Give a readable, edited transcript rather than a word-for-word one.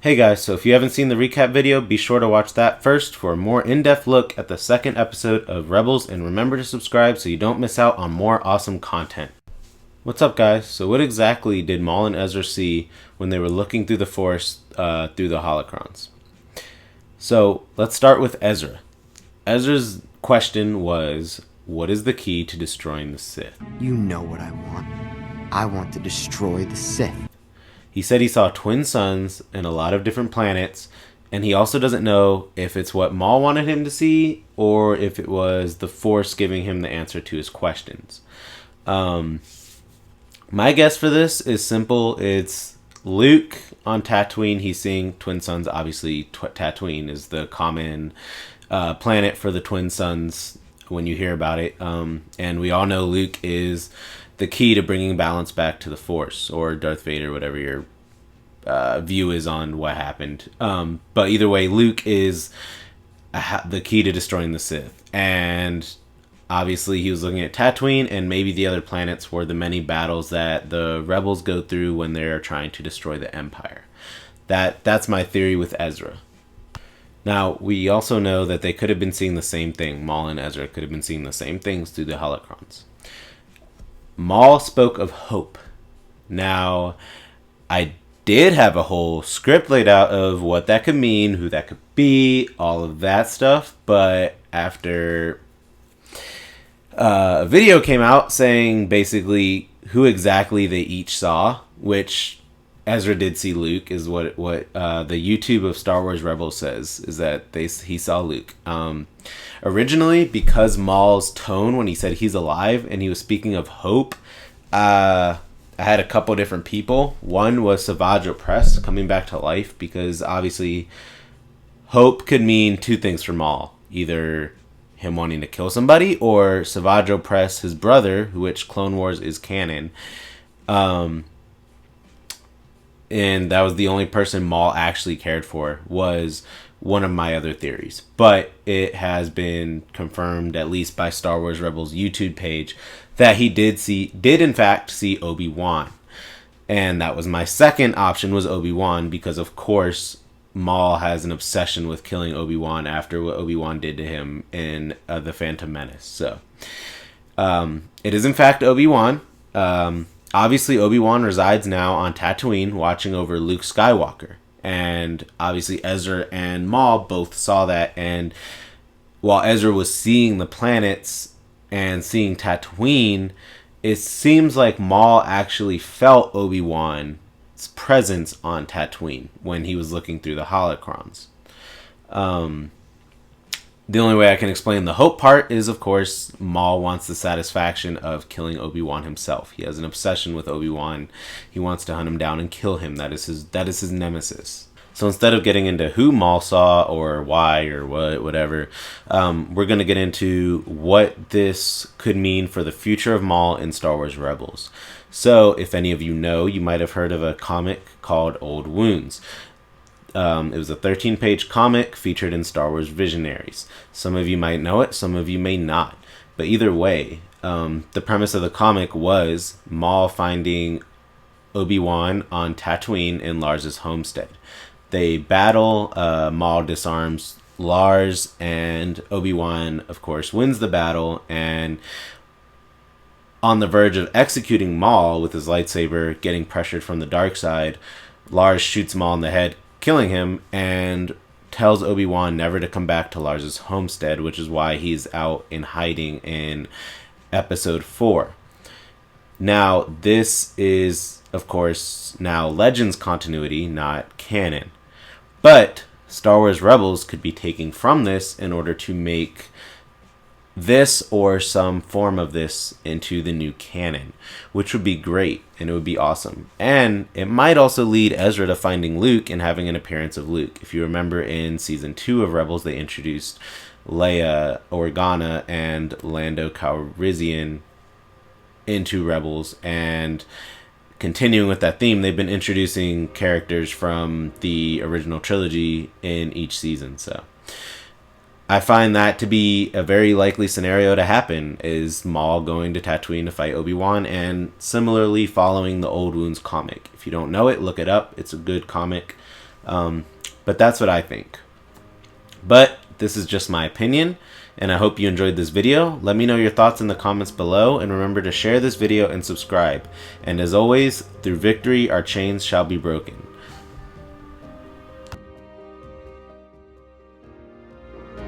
Hey guys, so if you haven't seen the recap video, be sure to watch that first for a more in-depth look at the second episode of Rebels, and remember to subscribe so you don't miss out on more awesome content. What's up guys? So what exactly did Maul and Ezra see when they were looking through the Force through the holocrons? So let's start with Ezra. Ezra's question was, what is the key to destroying the Sith? You know what I want. I want to destroy the Sith. He said he saw twin suns and a lot of different planets, and he also doesn't know if it's what Maul wanted him to see or if it was the Force giving him the answer to his questions. My guess for this is simple. It's Luke on Tatooine. He's seeing twin suns. Obviously, Tatooine is the common planet for the twin suns when you hear about it. And we all know Luke is the key to bringing balance back to the Force, or Darth Vader, whatever your view is on what happened. But either way, Luke is the key to destroying the Sith. And obviously he was looking at Tatooine and maybe the other planets for the many battles that the rebels go through when they're trying to destroy the Empire. That's my theory with Ezra. Now, we also know that they could have been seeing the same thing. Maul and Ezra could have been seeing the same things through the holocrons. Maul spoke of hope. Now, I did have a whole script laid out of what that could mean, who that could be, all of that stuff, but after a video came out saying basically who exactly they each saw, which Ezra did see Luke, is what the YouTube of Star Wars Rebels says, is that he saw Luke. Originally, because Maul's tone when he said he's alive and he was speaking of hope, I had a couple different people. One was Savage Opress coming back to life, because obviously hope could mean two things for Maul. Either him wanting to kill somebody, or Savage Opress, his brother, which Clone Wars is canon. And that was the only person Maul actually cared for, was one of my other theories. But it has been confirmed, at least by Star Wars Rebels YouTube page, that he did in fact see Obi-Wan. And that was my second option, was Obi-Wan, because of course Maul has an obsession with killing Obi-Wan after what Obi-Wan did to him in The Phantom Menace. So it is in fact Obi-Wan. Obviously, Obi-Wan resides now on Tatooine, watching over Luke Skywalker. And obviously, Ezra and Maul both saw that. And while Ezra was seeing the planets and seeing Tatooine, it seems like Maul actually felt Obi-Wan's presence on Tatooine when he was looking through the holocrons. The only way I can explain the hope part is, of course, Maul wants the satisfaction of killing Obi-Wan himself. He has an obsession with Obi-Wan. He wants to hunt him down and kill him. That is his nemesis. So instead of getting into who Maul saw or why or whatever, we're going to get into what this could mean for the future of Maul in Star Wars Rebels. So if any of you know, you might have heard of a comic called Old Wounds. It was a 13-page comic featured in Star Wars Visionaries. Some of you might know it, some of you may not. But either way, the premise of the comic was Maul finding Obi-Wan on Tatooine in Lars's homestead. They battle, Maul disarms Lars, and Obi-Wan, of course, wins the battle, and on the verge of executing Maul with his lightsaber, getting pressured from the dark side, Lars shoots Maul in the head, killing him, and tells Obi-Wan never to come back to Lars's homestead, which is why he's out in hiding in Episode 4. Now, this is, of course, now Legends continuity, not canon. But Star Wars Rebels could be taking from this in order to make this or some form of this into the new canon, which would be great, and it would be awesome. And it might also lead Ezra to finding Luke and having an appearance of Luke. If you remember, in Season 2 of Rebels, they introduced Leia Organa and Lando Calrissian into Rebels, and continuing with that theme, they've been introducing characters from the original trilogy in each season. So I find that to be a very likely scenario to happen, is Maul going to Tatooine to fight Obi-Wan, and similarly following the Old Wounds comic. If you don't know it, look it up. It's a good comic. But that's what I think. But this is just my opinion, and I hope you enjoyed this video. Let me know your thoughts in the comments below, and remember to share this video and subscribe. And as always, through victory our chains shall be broken.